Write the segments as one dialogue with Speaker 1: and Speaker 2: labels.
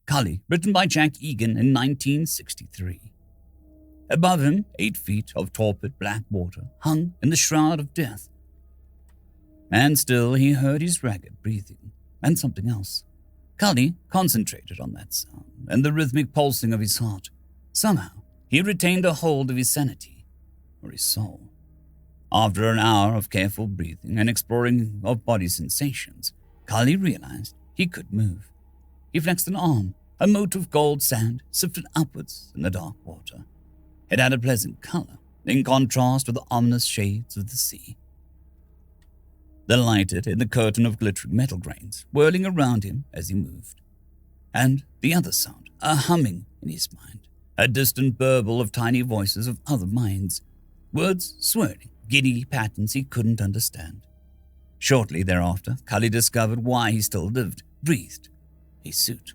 Speaker 1: Cully, written by Jack Egan in 1963. Above him, 8 feet of torpid black water hung in the shroud of death. And still he heard his ragged breathing, and something else. Cully concentrated on that sound and the rhythmic pulsing of his heart. Somehow, he retained a hold of his sanity, or his soul. After an hour of careful breathing and exploring of body sensations, Cully realized he could move. He flexed an arm. A mote of gold sand sifted upwards in the dark water. It had a pleasant color, in contrast with the ominous shades of the sea. There lighted in the curtain of glittering metal grains, whirling around him as he moved. And the other sound, a humming in his mind, a distant burble of tiny voices of other minds, words swirling, giddy patterns he couldn't understand. Shortly thereafter, Cully discovered why he still lived, breathed. A suit.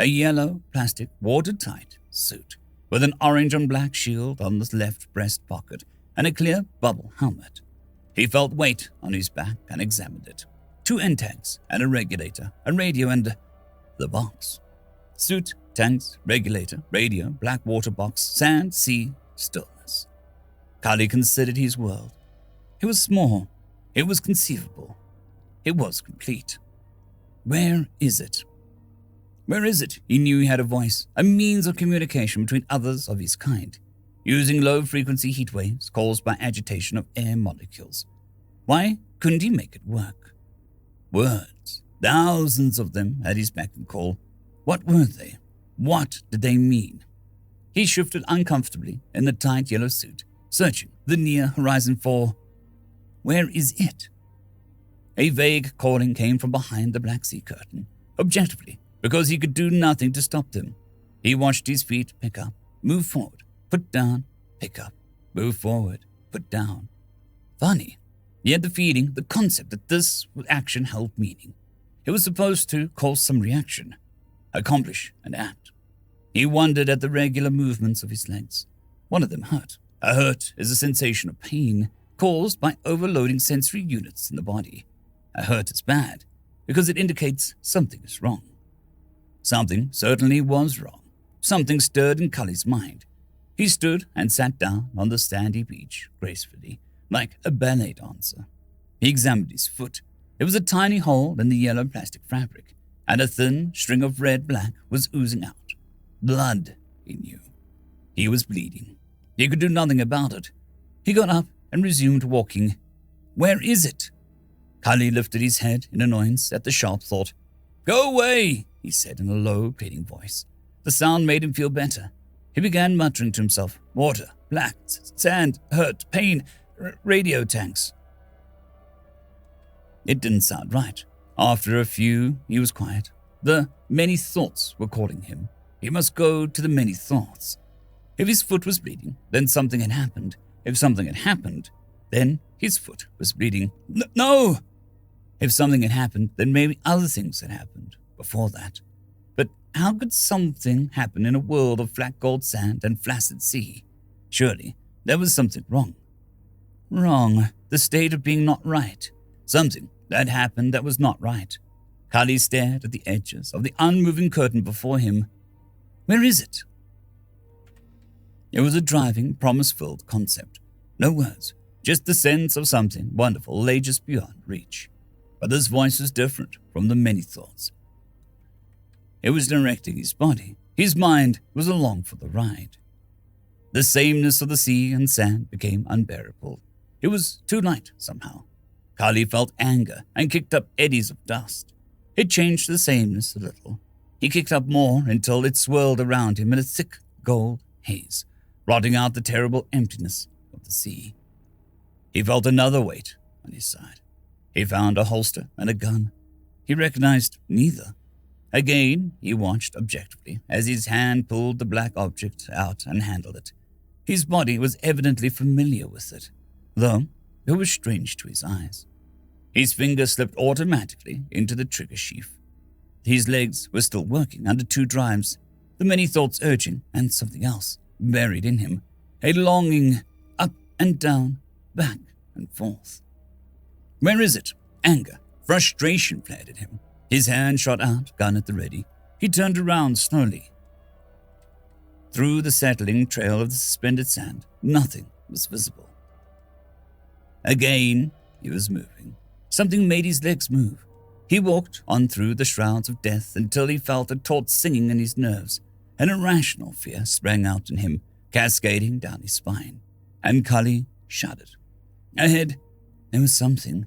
Speaker 1: A yellow, plastic, watertight suit, with an orange and black shield on the left breast pocket and a clear bubble helmet. He felt weight on his back and examined it. 2 end tanks and a regulator, a radio and the box. Suit, tanks, regulator, radio, black water box, sand, sea, stillness. Cully considered his world. It was small. It was conceivable. It was complete. Where is it? Where is it? He knew he had a voice, a means of communication between others of his kind, using low-frequency heat waves caused by agitation of air molecules. Why couldn't he make it work? Words, thousands of them at his beck and call. What were they? What did they mean? He shifted uncomfortably in the tight yellow suit, searching the near horizon for... Where is it? A vague calling came from behind the Black Sea curtain, objectively, because he could do nothing to stop them. He watched his feet pick up, move forward, put down, pick up, move forward, put down. Funny. He had the feeling, the concept that this action held meaning. It was supposed to cause some reaction, accomplish an act. He wondered at the regular movements of his legs. One of them hurt. A hurt is a sensation of pain caused by overloading sensory units in the body. A hurt is bad because it indicates something is wrong. Something certainly was wrong. Something stirred in Cully's mind. He stood and sat down on the sandy beach gracefully, like a ballet dancer. He examined his foot. It was a tiny hole in the yellow plastic fabric, and a thin string of red-black was oozing out. Blood, he knew. He was bleeding. He could do nothing about it. He got up and resumed walking. Where is it? Cully lifted his head in annoyance at the sharp thought. Go away, he said in a low, pleading voice. The sound made him feel better. He began muttering to himself, water, black, sand, hurt, pain, radio tanks. It didn't sound right. After a few, he was quiet. The many thoughts were calling him. He must go to the many thoughts. If his foot was bleeding, then something had happened. If something had happened, then his foot was bleeding. No! If something had happened, then maybe other things had happened before that. But how could something happen in a world of flat gold sand and flaccid sea? Surely there was something wrong. Wrong. The state of being not right. Something that happened that was not right. Cully stared at the edges of the unmoving curtain before him. Where is it? It was a driving, promise-filled concept. No words, just the sense of something wonderful lay just beyond reach. But this voice was different from the many thoughts. It was directing his body. His mind was along for the ride. The sameness of the sea and sand became unbearable. It was too light somehow. Cully felt anger and kicked up eddies of dust. It changed the sameness a little. He kicked up more until it swirled around him in a thick gold haze, rotting out the terrible emptiness of the sea. He felt another weight on his side. He found a holster and a gun. He recognized neither. Again, he watched objectively as his hand pulled the black object out and handled it. His body was evidently familiar with it, though it was strange to his eyes. His fingers slipped automatically into the trigger sheath. His legs were still working under 2 drives, the many thoughts urging, and something else buried in him, a longing up and down, back and forth. Where is it? Anger, frustration flared at him. His hand shot out, gun at the ready. he turned around slowly. Through the settling trail of the suspended sand, nothing was visible. Again, he was moving. Something made his legs move. He walked on through the shrouds of death until he felt a taut singing in his nerves. An irrational fear sprang out in him, cascading down his spine. And Cully shuddered. Ahead, there was something.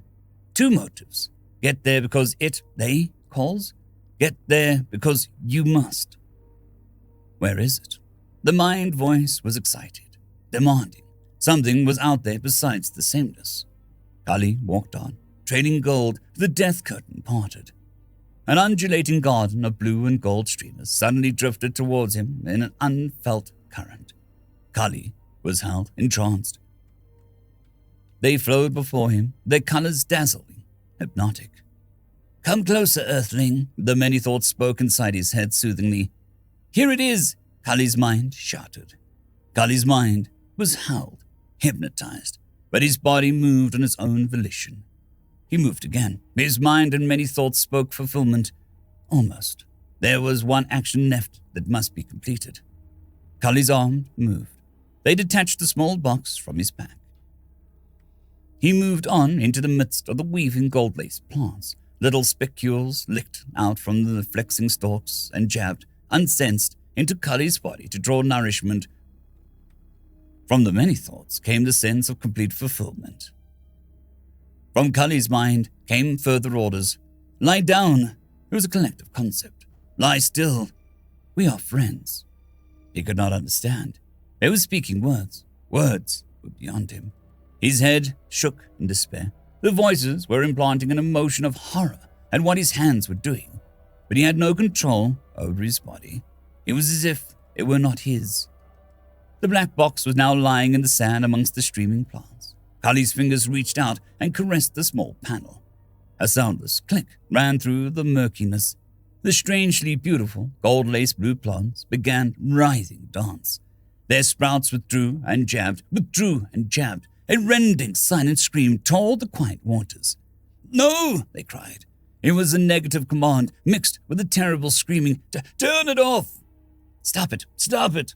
Speaker 1: Two motives. Get there because they calls. Get there because you must. Where is it? The mind voice was excited, demanding. Something was out there besides the sameness. Cully walked on, trading gold as the death curtain parted. An undulating garden of blue and gold streamers suddenly drifted towards him in an unfelt current. Cully was held entranced. They flowed before him, their colors dazzling, hypnotic. Come closer, Earthling, the many thoughts spoke inside his head soothingly. Here it is, Cully's mind shouted. Cully's mind was held, hypnotized, but his body moved on its own volition. He moved again. His mind and many thoughts spoke fulfillment. Almost. There was one action left that must be completed. Cully's arm moved. They detached a small box from his pack. He moved on into the midst of the weaving gold-laced plants. Little spicules licked out from the flexing stalks and jabbed, unsensed, into Cully's body to draw nourishment. From the many thoughts came the sense of complete fulfillment. From Cully's mind came further orders. Lie down. It was a collective concept. Lie still. We are friends. He could not understand. They were speaking words. Words were beyond him. His head shook in despair. The voices were implanting an emotion of horror at what his hands were doing, but he had no control over his body. It was as if it were not his. The black box was now lying in the sand amongst the streaming plants. Cully's fingers reached out and caressed the small panel. A soundless click ran through the murkiness. The strangely beautiful, gold-laced blue plants began writhing dance. Their sprouts withdrew and jabbed. A rending, silent scream tore the quiet waters. No, they cried. It was a negative command mixed with a terrible screaming. Turn it off! Stop it! Stop it!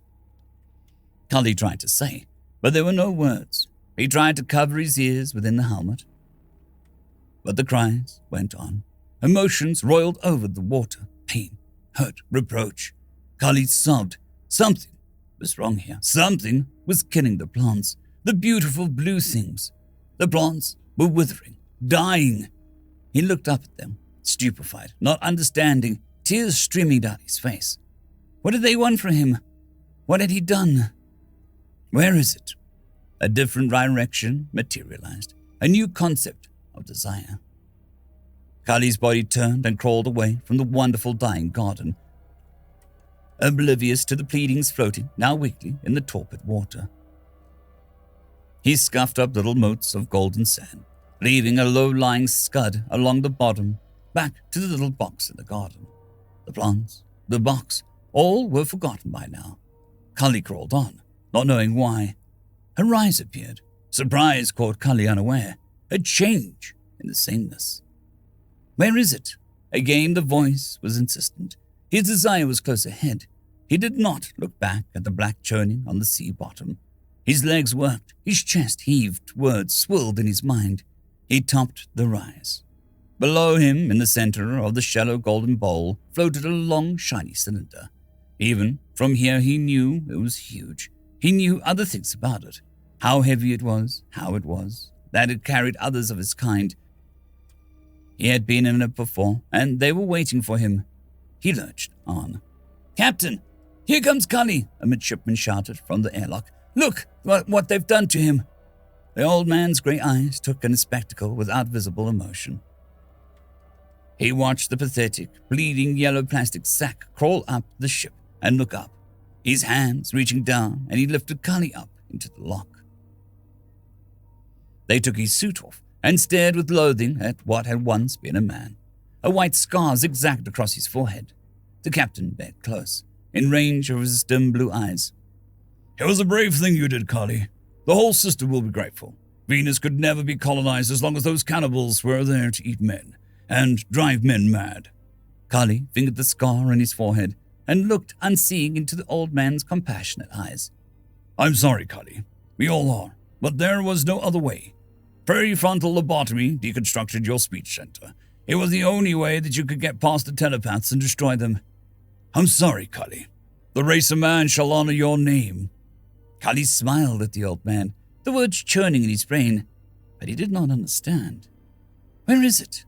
Speaker 1: Cully tried to say, but there were no words. He tried to cover his ears within the helmet. But the cries went on. Emotions roiled over the water. Pain, hurt, reproach. Cully sobbed. Something was wrong here. Something was killing the plants. The beautiful blue things. The plants were withering, dying. He looked up at them, stupefied, not understanding, tears streaming down his face. What did they want from him? What had he done? Where is it? A different direction materialized, a new concept of desire. Cully's body turned and crawled away from the wonderful dying garden, oblivious to the pleadings floating, now weakly, in the torpid water. He scuffed up little motes of golden sand, leaving a low-lying scud along the bottom, back to the little box in the garden. The plants, the box, all were forgotten by now. Cully crawled on, not knowing why. Her eyes appeared. Surprise caught Cully unaware. A change in the sameness. Where is it? Again the voice was insistent. His desire was close ahead. He did not look back at the black churning on the sea bottom. His legs worked, his chest heaved, words swirled in his mind. He topped the rise. Below him, in the center of the shallow golden bowl, floated a long, shiny cylinder. Even from here he knew it was huge. He knew other things about it. How heavy it was, that it carried others of its kind. He had been in it before, and they were waiting for him. He lurched on. Captain, here comes Cully, a midshipman shouted from the airlock. Look what they've done to him. The old man's grey eyes took in a spectacle without visible emotion. He watched the pathetic, bleeding yellow plastic sack crawl up the ship and look up, his hands reaching down, and he lifted Cully up into the lock. They took his suit off and stared with loathing at what had once been a man. A white scar zigzagged across his forehead. The captain backed close, in range of his dim blue eyes. It was a brave thing you did, Cully. The whole system will be grateful. Venus could never be colonized as long as those cannibals were there to eat men and drive men mad. Cully fingered the scar on his forehead and looked unseeing into the old man's compassionate eyes. I'm sorry, Cully. We all are. But there was no other way. Prefrontal lobotomy deconstructed your speech center. It was the only way that you could get past the telepaths and destroy them. I'm sorry, Cully. The race of man shall honor your name. Cully smiled at the old man, the words churning in his brain, but he did not understand. Where is it?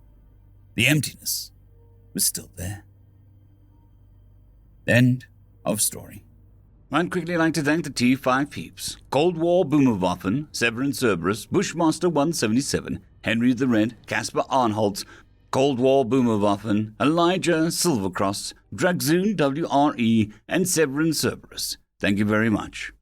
Speaker 1: The emptiness was still there. End of story. I'd quickly like to thank the T5 peeps: Cold War Boomerwaffen, Severin Cerberus, Bushmaster 177, Henry the Red, Caspar Arnholtz, Cold War Boomerwaffen, Elijah Silvercross, Dragzoon WRE, and Severin Cerberus. Thank you very much.